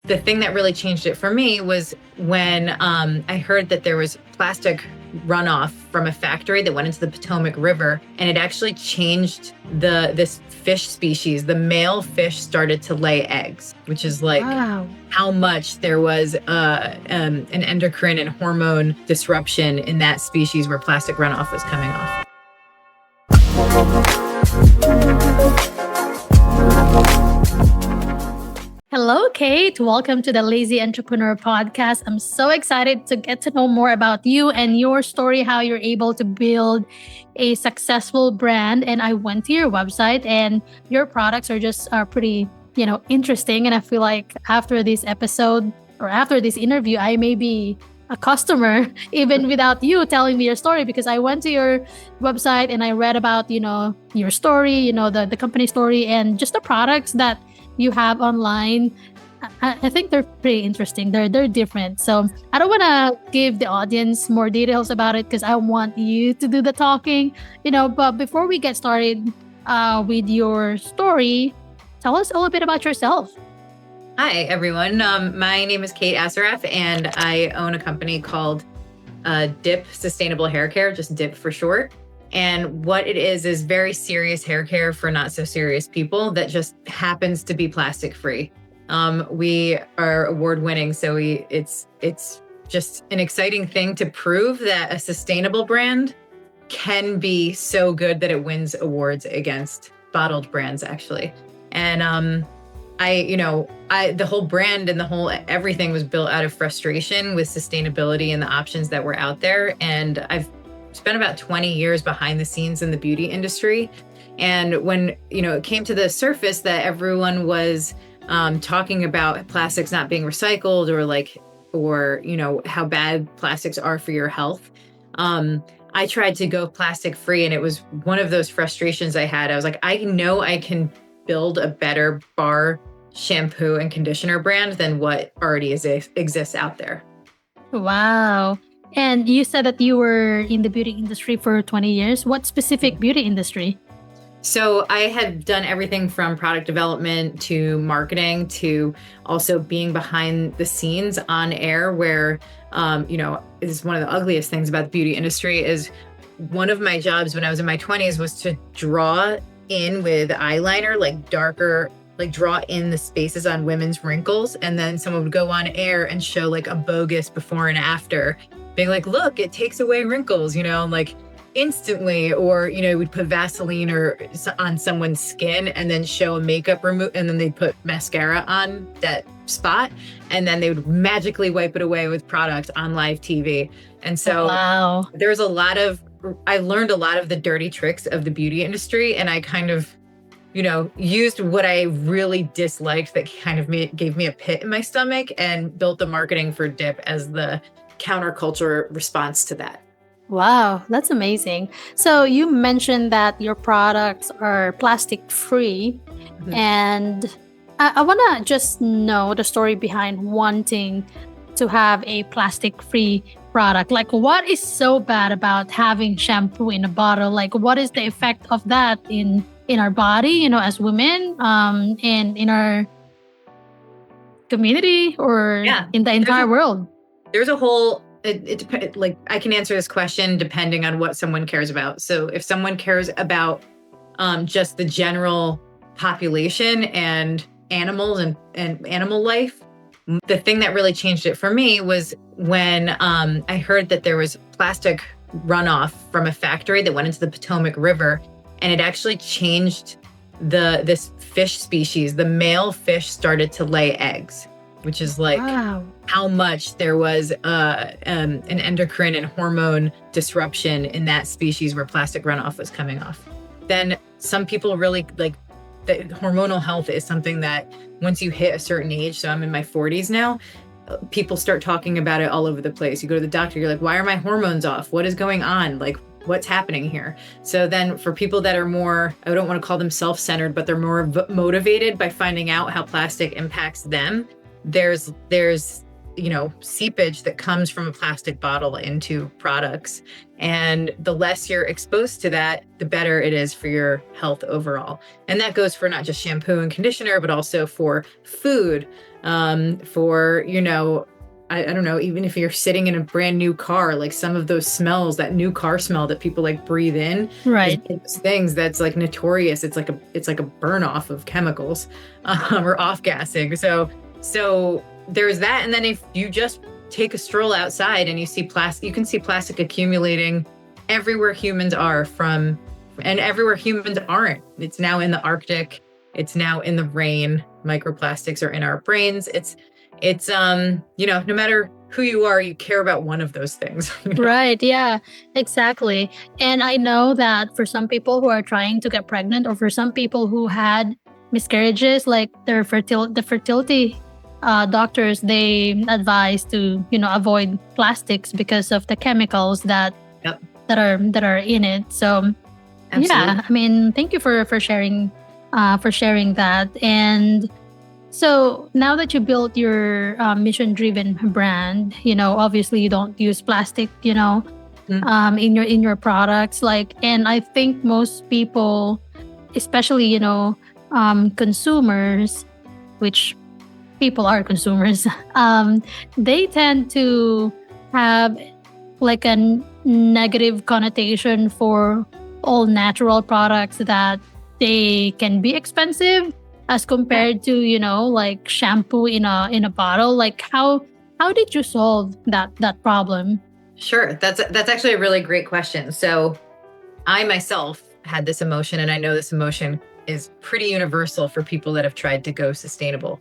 the thing that really changed it for me was when I heard that there was plastic runoff from a factory that went into the Potomac River, and it actually changed this fish species. The male fish started to lay eggs, which is like how much there was an endocrine and hormone disruption in that species where plastic runoff was coming off. Hello, Kate. Welcome to the Lazy Entrepreneur Podcast. I'm so excited to get to know more about you and your story, how you're able to build a successful brand. And I went to your website and your products are pretty, interesting. And I feel like after this episode or after this interview, I may be a customer even without you telling me your story, because I went to your website and I read about, your story, the company story and just the products that you have online. I think they're pretty interesting. They're different. So I don't want to give the audience more details about it because I want you to do the talking, but before we get started with your story, tell us a little bit about yourself. Hi, everyone. My name is Kate Assaraf, and I own a company called DIP Sustainable Hair Care, just DIP for short. And what it is very serious hair care for not so serious people that just happens to be plastic free. We are award winning, so it's just an exciting thing to prove that a sustainable brand can be so good that it wins awards against bottled brands, actually. And the whole brand and the whole everything was built out of frustration with sustainability and the options that were out there. And I've spent about 20 years behind the scenes in the beauty industry. And when, it came to the surface that everyone was talking about plastics not being recycled or how bad plastics are for your health, I tried to go plastic free. And it was one of those frustrations I had. I was like, I know I can build a better bar shampoo and conditioner brand than what already exists out there. Wow. And you said that you were in the beauty industry for 20 years. What specific beauty industry? So I had done everything from product development to marketing to also being behind the scenes on air, where, is one of the ugliest things about the beauty industry is one of my jobs when I was in my 20s was to draw in with eyeliner, draw in the spaces on women's wrinkles. And then someone would go on air and show a bogus before and after, being like, look, it takes away wrinkles, instantly. Or, we'd put Vaseline on someone's skin and then show a makeup remove, and then they'd put mascara on that spot, and then they would magically wipe it away with product on live TV. And so there's I learned a lot of the dirty tricks of the beauty industry, and I kind of, used what I really disliked that kind of gave me a pit in my stomach, and built the marketing for DIP as the counterculture response to that. Wow, that's amazing. So you mentioned that your products are plastic free, and I want to just know the story behind wanting to have a plastic free product. What is so bad about having shampoo in a bottle? What is the effect of that in our body, as women, and in our community or in the entire world? There's a whole, I can answer this question depending on what someone cares about. So if someone cares about just the general population and animals and animal life, the thing that really changed it for me was when I heard that there was plastic runoff from a factory that went into the Potomac River, and it actually changed this fish species. The male fish started to lay eggs, which is how much there was an endocrine and hormone disruption in that species where plastic runoff was coming off. Then some people really the hormonal health is something that once you hit a certain age, so I'm in my 40s now, people start talking about it all over the place. You go to the doctor, you're like, why are my hormones off? What is going on? What's happening here? So then for people that are more, I don't want to call them self-centered, but they're more motivated by finding out how plastic impacts them, there's seepage that comes from a plastic bottle into products. And the less you're exposed to that, the better it is for your health overall. And that goes for not just shampoo and conditioner, but also for food, for, I don't know, even if you're sitting in a brand new car, like some of those smells, that new car smell that people like breathe in, Right. those things that's like notorious. It's like a burn off of chemicals, or off gassing. So there's that. And then if you just take a stroll outside and you see plastic, you can see plastic accumulating everywhere humans are and everywhere humans aren't. It's now in the Arctic. It's now in the rain. Microplastics are in our brains. It's no matter who you are, you care about one of those things. Right. Yeah, exactly. And I know that for some people who are trying to get pregnant, or for some people who had miscarriages, like the fertility doctors, they advise to, avoid plastics because of the chemicals that Yep. that are in it. So Absolutely. yeah, I mean, thank you for sharing that. And so now that you built your mission-driven brand, obviously you don't use plastic, in your products. Like, and I think most people, especially consumers, which people are consumers, they tend to have like a negative connotation for all natural products, that they can be expensive as compared to like shampoo in a bottle. Like how did you solve that problem? Sure. That's actually a really great question. So I myself had this emotion, and I know this emotion is pretty universal for people that have tried to go sustainable.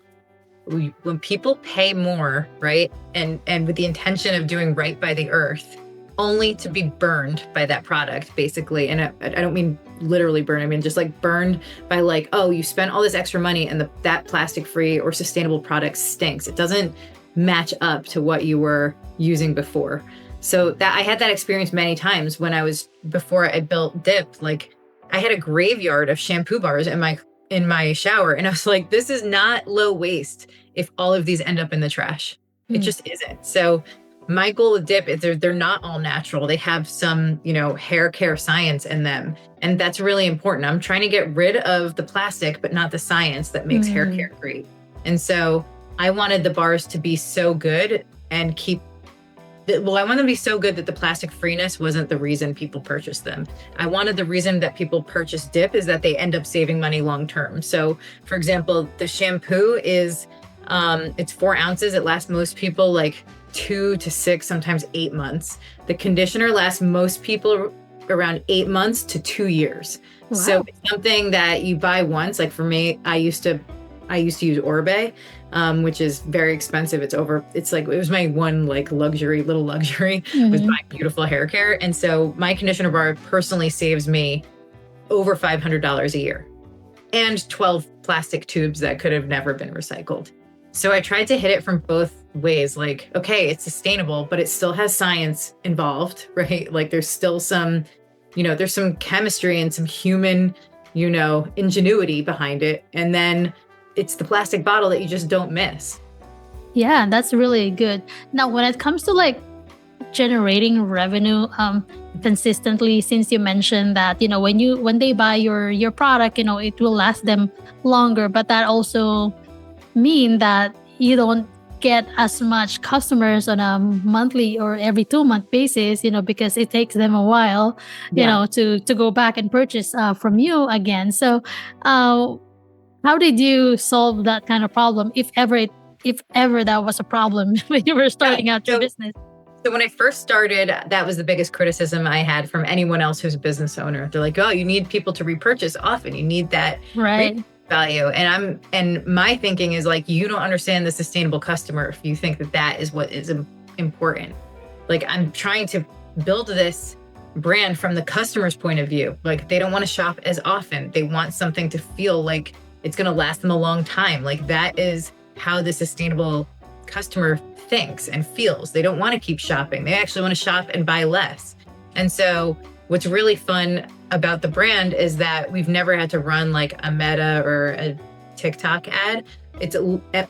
When people pay more, right, and with the intention of doing right by the earth, only to be burned by that product, basically. And I don't mean literally burn. I mean just like burned by like, oh, you spent all this extra money and that plastic-free or sustainable product stinks. It doesn't match up to what you were using before. So that I had that experience many times before I built Dip. Like I had a graveyard of shampoo bars in my shower, and I was like, this is not low waste if all of these end up in the trash. It just isn't. So my goal with Dip is they're not all natural. They have some, hair care science in them. And that's really important. I'm trying to get rid of the plastic, but not the science that makes hair care great. And so I wanted the bars to be so good and I want them to be so good that the plastic freeness wasn't the reason people purchased them. I wanted the reason that people purchase Dip is that they end up saving money long term. So for example, the shampoo is, it's 4 ounces. It lasts most people like 2 to 6, sometimes 8 months. The conditioner lasts most people around 8 months to 2 years. Wow. So it's something that you buy once. Like for me, I used to use Orbe, which is very expensive. It was my one like little luxury was buying beautiful hair care. And so my conditioner bar personally saves me over $500 a year, and 12 plastic tubes that could have never been recycled. So I tried to hit it from both ways. Like, okay, it's sustainable, but it still has science involved, right? Like there's still some, there's some chemistry and some human, ingenuity behind it. And then it's the plastic bottle that you just don't miss. Yeah, that's really good. Now, when it comes to like generating revenue consistently, since you mentioned that, when they buy your product, it will last them longer, but that also mean that you don't get as much customers on a monthly or every 2-month basis, because it takes them a while, to go back and purchase from you again. So how did you solve that kind of problem, if ever that was a problem when you were starting out your business? So when I first started, that was the biggest criticism I had from anyone else who's a business owner. They're like, oh, you need people to repurchase often. You need that right value. And my thinking is like, you don't understand the sustainable customer if you think that is what is important. Like I'm trying to build this brand from the customer's point of view. Like they don't want to shop as often. They want something to feel like it's going to last them a long time. Like that is how the sustainable customer thinks and feels. They don't want to keep shopping. They actually want to shop and buy less. And so what's really fun about the brand is that we've never had to run like a Meta or a TikTok ad.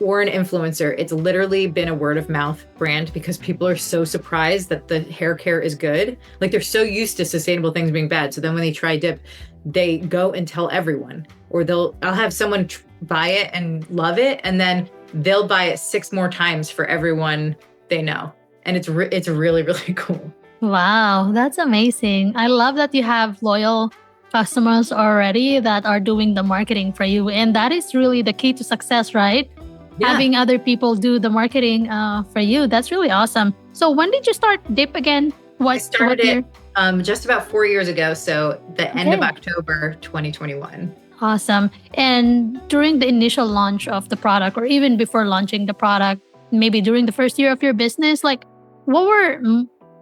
or an influencer, it's literally been a word of mouth brand because people are so surprised that the hair care is good. Like they're so used to sustainable things being bad. So then when they try dip, they go and tell everyone, or I'll have someone buy it and love it, and then they'll buy it 6 more times for everyone they know. And it's really, really cool. Wow, that's amazing. I love that you have loyal customers already that are doing the marketing for you. And that is really the key to success, right? Yeah. Having other people do the marketing for you. That's really awesome. So when did you start Dip again? I started it just about 4 years ago. So the end of October 2021. Awesome. And during the initial launch of the product, or even before launching the product, maybe during the first year of your business, like what were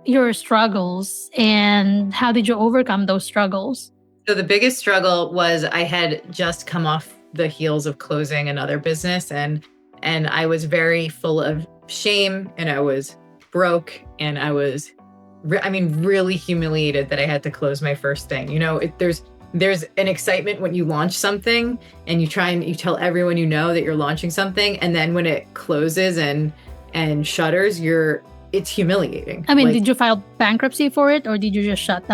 your struggles and how did you overcome those struggles? So the biggest struggle was I had just come off the heels of closing another business, and I was very full of shame, and I was broke, and I was, really humiliated that I had to close my first thing. You know, there's an excitement when you launch something and you tell everyone you know that you're launching something, and then when it closes and shutters, it's humiliating. I mean, did you file bankruptcy for it, or did you just stop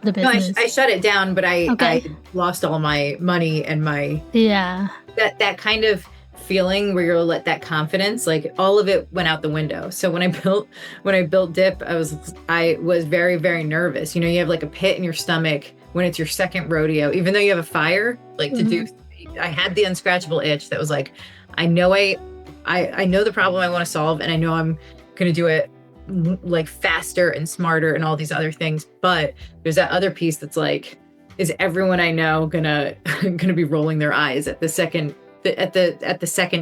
the business? No, I shut it down, but I lost all my money and that kind of feeling where you'll let that confidence, like all of it went out the window. So when I built Dip, I was very, very nervous. You know, you have like a pit in your stomach when it's your second rodeo, even though you have a fire, like I had the unscratchable itch that was like, I know the problem I want to solve, and I know I'm going to do it like faster and smarter and all these other things. But there's that other piece that's like, is everyone I know gonna be rolling their eyes at the second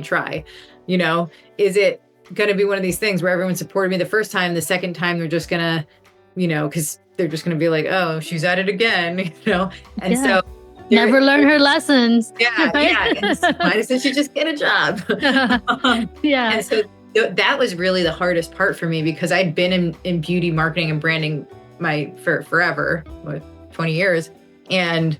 try? You know, is it gonna be one of these things where everyone supported me the first time, the second time they're just gonna, because they're just gonna be like, oh, she's at it again, And so never learn her lessons. Yeah, right? And might as well she just get a job. And so that was really the hardest part for me, because I'd been in beauty marketing and branding for forever, 20 years. And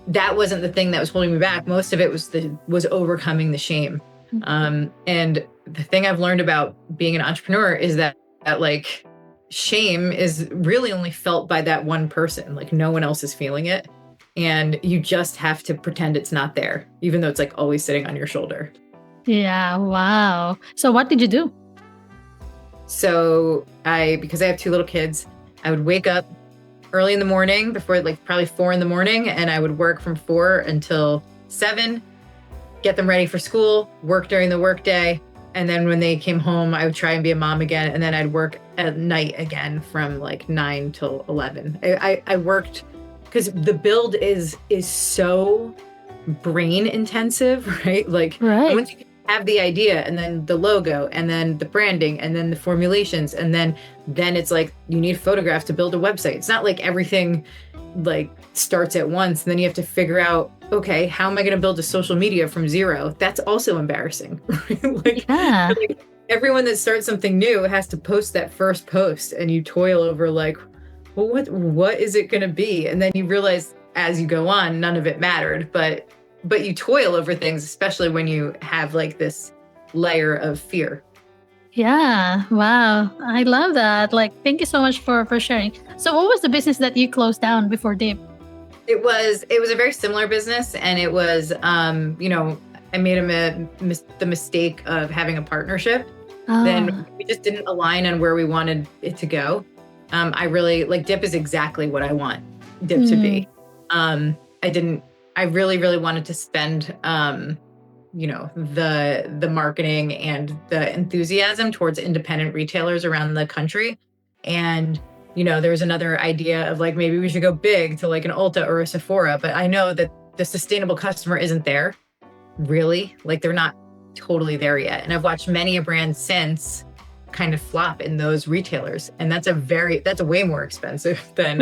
that wasn't the thing that was holding me back. Most of it was overcoming the shame. And the thing I've learned about being an entrepreneur is that like shame is really only felt by that one person. Like no one else is feeling it. And you just have to pretend it's not there, even though it's like always sitting on your shoulder. Yeah. Wow. So what did you do? So because I have 2 little kids, I would wake up early in the morning, before like probably 4 in the morning, and I would work from 4 until 7, get them ready for school, work during the workday. And then when they came home, I would try and be a mom again. And then I'd work at night again from like 9 till 11. I worked because the build is so brain intensive, right? Like once you have the idea, and then the logo, and then the branding, and then the formulations, and then it's like you need photographs to build a website. It's not like everything like starts at once, and then you have to figure out, okay, how am I going to build a social media from zero? That's also embarrassing. Like everyone that starts something new has to post that first post, and you toil over like, well, what is it going to be? And then you realize as you go on, none of it mattered, but you toil over things, especially when you have like this layer of fear. Yeah. Wow. I love that. Like, thank you so much for sharing. So what was the business that you closed down before Dip? It was a very similar business, and it was, I made the mistake of having a partnership. Then we just didn't align on where we wanted it to go. I really like Dip is exactly what I want Dip to be. I really, really wanted to spend, the marketing and the enthusiasm towards independent retailers around the country. And, there was another idea of like, maybe we should go big to like an Ulta or a Sephora, but I know that the sustainable customer isn't there really, like they're not totally there yet. And I've watched many a brand since kind of flop in those retailers. And that's way more expensive than,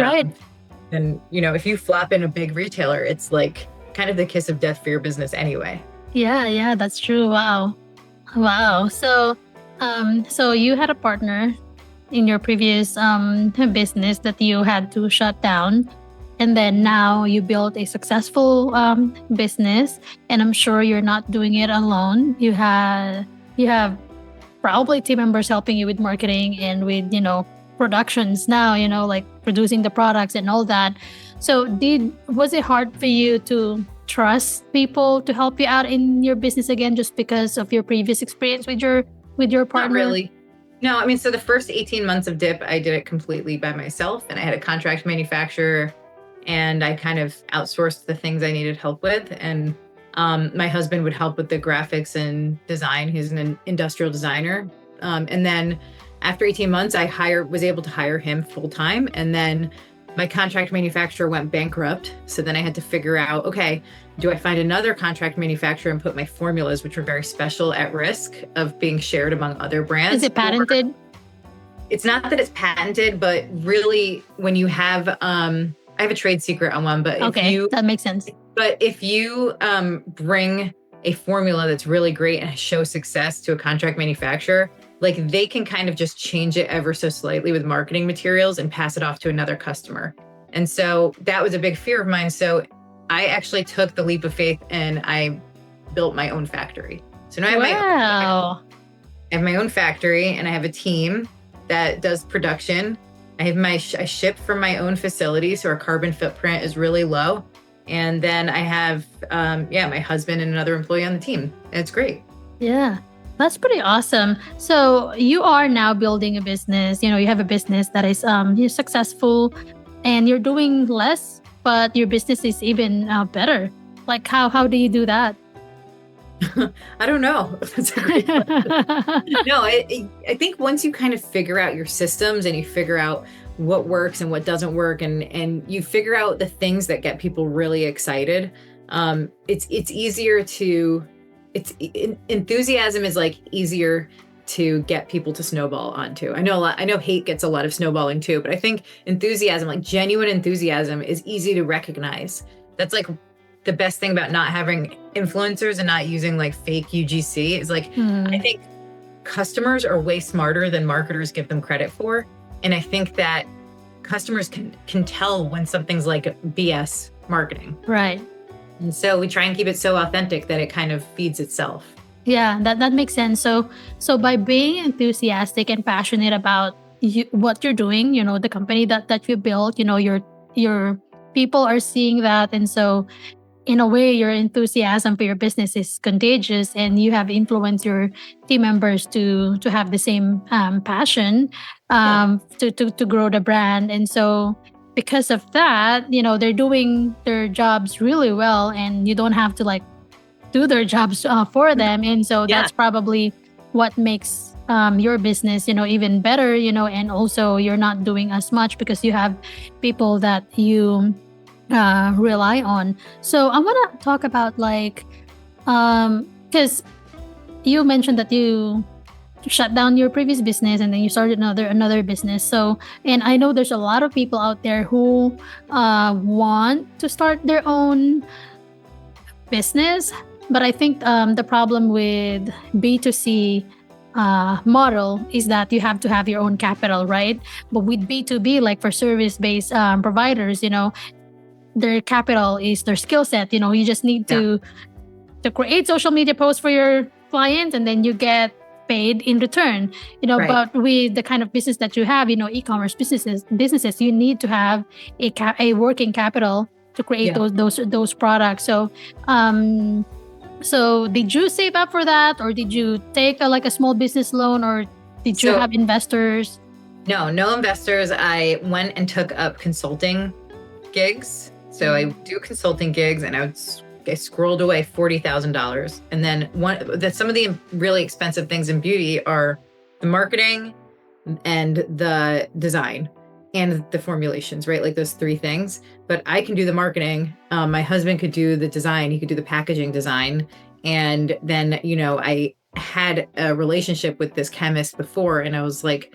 if you flop in a big retailer, it's like kind of the kiss of death for your business anyway. Yeah, that's true. Wow. So you had a partner in your previous business that you had to shut down. And then now you built a successful business, and I'm sure you're not doing it alone. You have probably team members helping you with marketing and with productions now, like producing the products and all that. So was it hard for you to trust people to help you out in your business again, just because of your previous experience with your Not partner? really. No, I mean, so the first 18 months of Dip, I did it completely by myself, and I had a contract manufacturer, and I kind of outsourced the things I needed help with. And my husband would help with the graphics and design. He's an industrial designer. And then after 18 months, I was able to hire him full time. And then my contract manufacturer went bankrupt. So then I had to figure out, okay, do I find another contract manufacturer and put my formulas, which were very special, at risk of being shared among other brands? Is it patented? It's not that it's patented, but really when you have, I have a trade secret on one, but that makes sense. But if you bring a formula that's really great and show success to a contract manufacturer, like they can kind of just change it ever so slightly with marketing materials and pass it off to another customer. And so that was a big fear of mine. So I actually took the leap of faith and I built my own factory. So now I have my own factory, and I have a team that does production. I ship from my own facility, so our carbon footprint is really low. And then I have, my husband and another employee on the team. And it's great. Yeah, that's pretty awesome. So you are now building a business. You have a business that is you're successful, and you're doing less, but your business is even better. Like how do you do that? I don't know. That's a great question. No, I think once you kind of figure out your systems and you figure out what works and what doesn't work, and you figure out the things that get people really excited, it's easier to, enthusiasm is like easier to get people to snowball onto. I know hate gets a lot of snowballing too, but I think enthusiasm, like genuine enthusiasm, is easy to recognize. That's like the best thing about not having influencers and not using like fake UGC is like, I think customers are way smarter than marketers give them credit for. And I think that customers can tell when something's like BS marketing. Right. And so we try and keep it so authentic that it kind of feeds itself. Yeah, that makes sense. So by being enthusiastic and passionate about what you're doing, the company that you built, your people are seeing that. And so in a way, your enthusiasm for your business is contagious, and you have influenced your team members to have the same passion to grow the brand. And so because of that, they're doing their jobs really well, and you don't have to like do their jobs for them. And so that's probably what makes your business, even better, and also you're not doing as much because you have people that you rely on. So I want to talk about like, because you mentioned that you shut down your previous business and then you started another business. So, and I know there's a lot of people out there who want to start their own business, but I think the problem with B2C model is that you have to have your own capital, right? But with B2B, like for service-based providers, their capital is their skill set. You just need to create social media posts for your clients, and then you get paid in return. Right. But with the kind of business that you have, e-commerce businesses, you need to have a working capital to create those products. So so did you save up for that, or did you take a small business loan, or did you have investors? No investors. I went and took up consulting gigs. So I do consulting gigs, and I scrolled away $40,000. And then some of the really expensive things in beauty are the marketing and the design and the formulations, right? Like those three things. But I can do the marketing. My husband could do the design. He could do the packaging design. And then, I had a relationship with this chemist before, and I was like,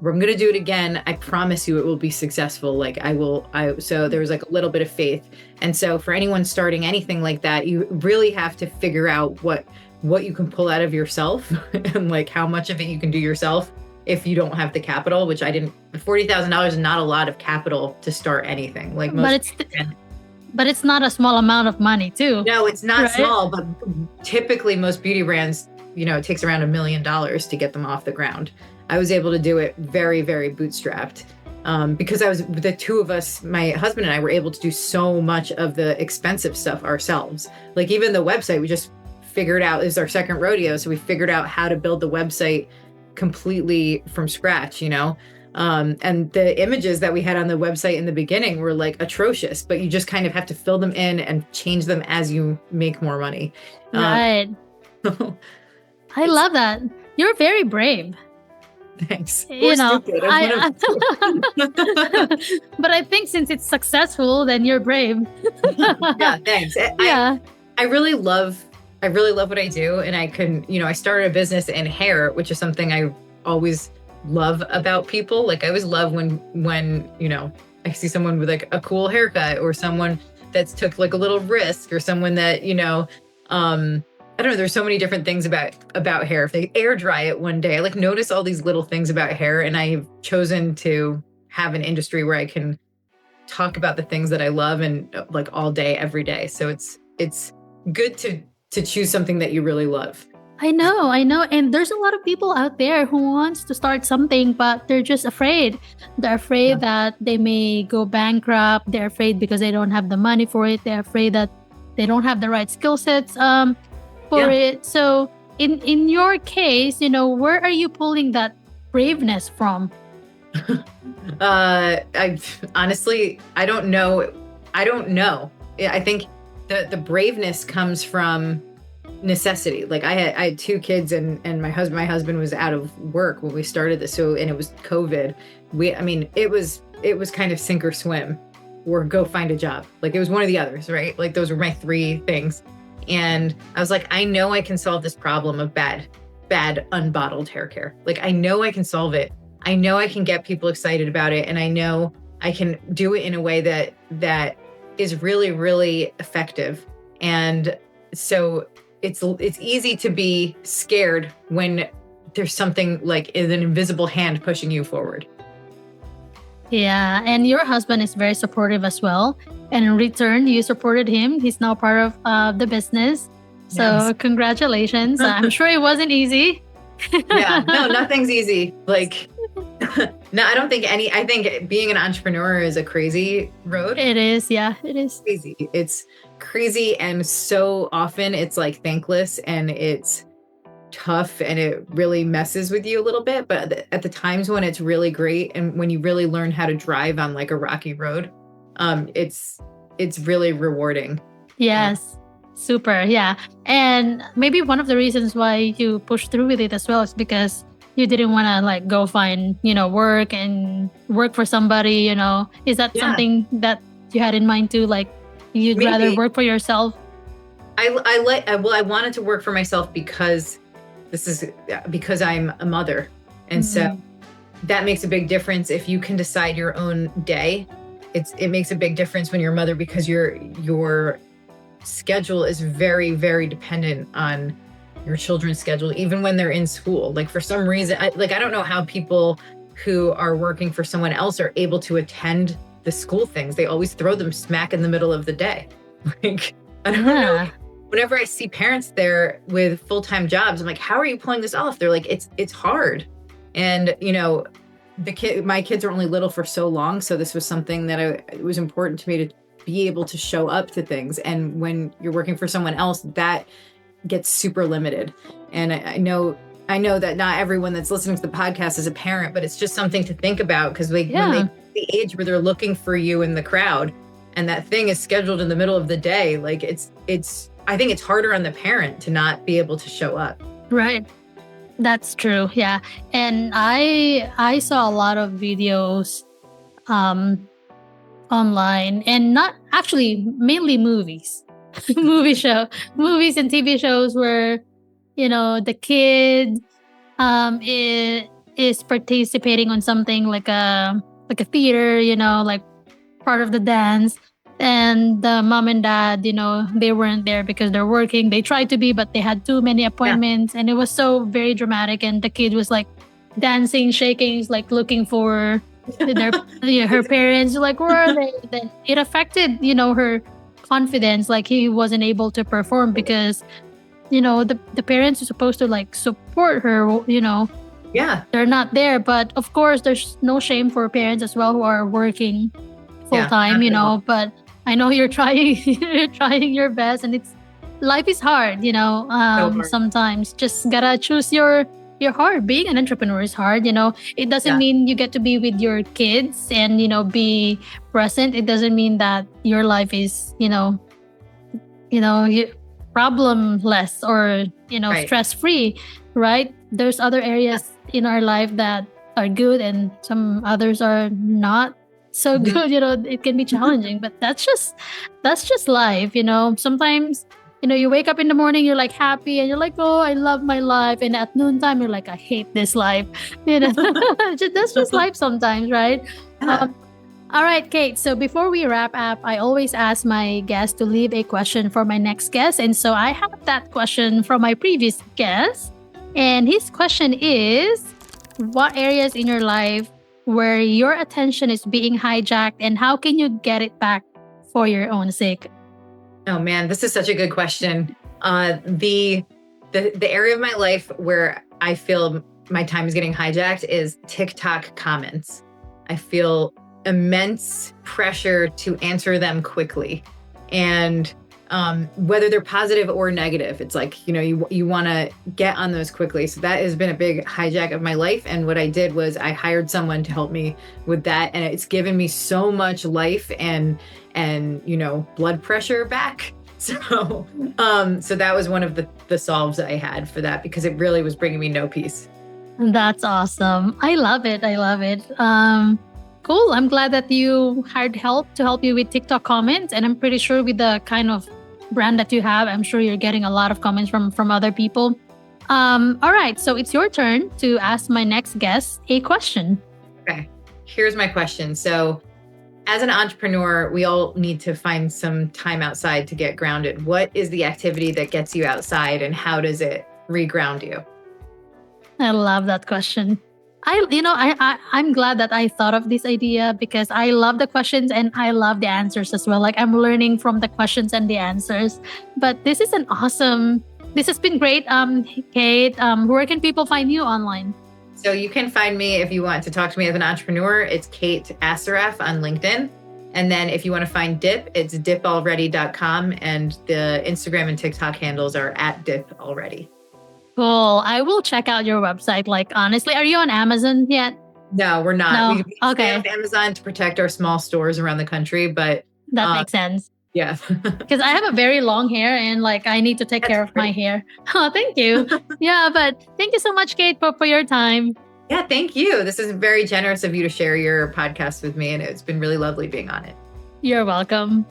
I'm going to do it again. I promise you it will be successful. Like so there was like a little bit of faith. And so for anyone starting anything like that, you really have to figure out what you can pull out of yourself and like how much of it you can do yourself if you don't have the capital, which I didn't. $40,000 is not a lot of capital to start anything. Like most. But it's not a small amount of money too. No, it's not right? small, but typically most beauty brands, it takes around $1 million to get them off the ground. I was able to do it very, very bootstrapped. Because the two of us, my husband and I, were able to do so much of the expensive stuff ourselves. Like even the website, we just figured out, is our second rodeo. So we figured out how to build the website completely from scratch, and the images that we had on the website in the beginning were like atrocious, but you just kind of have to fill them in and change them as you make more money. Right. I love that. You're very brave. Thanks. But I think since it's successful, then you're brave. Yeah, thanks. I really love what I do, and I started a business in hair, which is something I always love about people. Like I always love when I see someone with like a cool haircut, or someone that's took like a little risk, or someone that I don't know, there's so many different things about hair. If they air dry it one day, I like notice all these little things about hair, and I've chosen to have an industry where I can talk about the things that I love and like all day, every day. So it's good to choose something that you really love. I know. And there's a lot of people out there who wants to start something, but they're just afraid. They're afraid that they may go bankrupt. They're afraid because they don't have the money for it. They're afraid that they don't have the right skill sets for it. So in your case, where are you pulling that braveness from? I honestly, I don't know. I think the braveness comes from necessity. Like I had two kids, and my husband was out of work when we started this. So, and it was COVID. It was kind of sink or swim, or go find a job. Like it was one of the others, right? Like those were my three things. And I was like, I know I can solve this problem of bad unbottled hair care. Like I know I can solve it. I know I can get people excited about it. And I know I can do it in a way that is really, really effective. And so it's easy to be scared when there's something like an invisible hand pushing you forward. Yeah, and your husband is very supportive as well. And in return, you supported him. He's now part of the business. So yes. Congratulations. I'm sure it wasn't easy. Yeah, no, nothing's easy. Like, no, I think being an entrepreneur is a crazy road. It is. Yeah, it is. Crazy. It's crazy. And so often it's like thankless, and it's tough, and it really messes with you a little bit. But at the times when it's really great, and when you really learn how to drive on like a rocky road, it's really rewarding. Yes. Super. Yeah. And maybe one of the reasons why you pushed through with it as well is because you didn't want to like go find, work and work for somebody, Is that something that you had in mind too? Like you'd rather work for yourself? I wanted to work for myself because I'm a mother. And so that makes a big difference. If you can decide your own day, it makes a big difference when you're a mother, because your schedule is very, very dependent on your children's schedule, even when they're in school. Like for some reason, I don't know how people who are working for someone else are able to attend the school things. They always throw them smack in the middle of the day. Like, I don't know. Whenever I see parents there with full-time jobs, I'm like, how are you pulling this off? They're like, it's hard. And, my kids are only little for so long. So this was something that it was important to me to be able to show up to things. And when you're working for someone else, that gets super limited. And I know that not everyone that's listening to the podcast is a parent, but it's just something to think about, because when they the age where they're looking for you in the crowd, and that thing is scheduled in the middle of the day, like I think it's harder on the parent to not be able to show up. Right. That's true. Yeah. And I saw a lot of videos online, and not actually, mainly movies, movies and TV shows where, the kid is participating on something like a theater, like part of the dance. And the mom and dad, they weren't there because they're working. They tried to be, but they had too many appointments. And it was so very dramatic. And the kid was like dancing, shaking, like looking for their her parents. Like, where are they? Then it affected, her confidence. Like he wasn't able to perform because the parents are supposed to like support her. Yeah. They're not there. But of course, there's no shame for parents as well who are working full time. But I know you're trying, you're trying your best, and life is hard. So hard. Sometimes just gotta choose your heart. Being an entrepreneur is hard. It doesn't mean you get to be with your kids and be present. It doesn't mean that your life is problemless or Right. stress free, right? There's other areas in our life that are good and some others are not so Mhm. good. It can be challenging, but that's just life. Sometimes you wake up in the morning, you're like happy and you're like, oh, I love my life, and at noontime you're like, I hate this life. That's just life sometimes, right? Yeah. All right, Kate. So before we wrap up, I always ask my guests to leave a question for my next guest. And so I have that question from my previous guest. And his question is, what areas in your life where your attention is being hijacked and how can you get it back for your own sake? Oh man, this is such a good question. The area of my life where I feel my time is getting hijacked is TikTok comments. I feel immense pressure to answer them quickly, and whether they're positive or negative, it's like you want to get on those quickly. So that has been a big hijack of my life. And what I did was I hired someone to help me with that, and it's given me so much life and blood pressure back. So so that was one of the solves that I had for that, because it really was bringing me no peace. That's awesome. I love it. Cool. I'm glad that you hired help to help you with TikTok comments. And I'm pretty sure with the kind of brand that you have, I'm sure you're getting a lot of comments from other people. All right. So it's your turn to ask my next guest a question. Okay. Here's my question. So as an entrepreneur, we all need to find some time outside to get grounded. What is the activity that gets you outside, and how does it reground you? I love that question. I'm glad that I thought of this idea because I love the questions and I love the answers as well. Like I'm learning from the questions and the answers. But this is this has been great. Kate, where can people find you online? So you can find me, if you want to talk to me as an entrepreneur, it's Kate Assaraf on LinkedIn. And then if you want to find Dip, it's dipalready.com. And the Instagram and TikTok handles are at dipalready. Cool. I will check out your website. Like, honestly, are you on Amazon yet? No, we're not. No? We Okay. stay with Amazon to protect our small stores around the country, but That makes sense. yeah. Because I have a very long hair and like I need to take care of my hair. Oh, thank you. Yeah, but thank you so much, Kate, for your time. Yeah, thank you. This is very generous of you to share your podcast with me, and it's been really lovely being on it. You're welcome.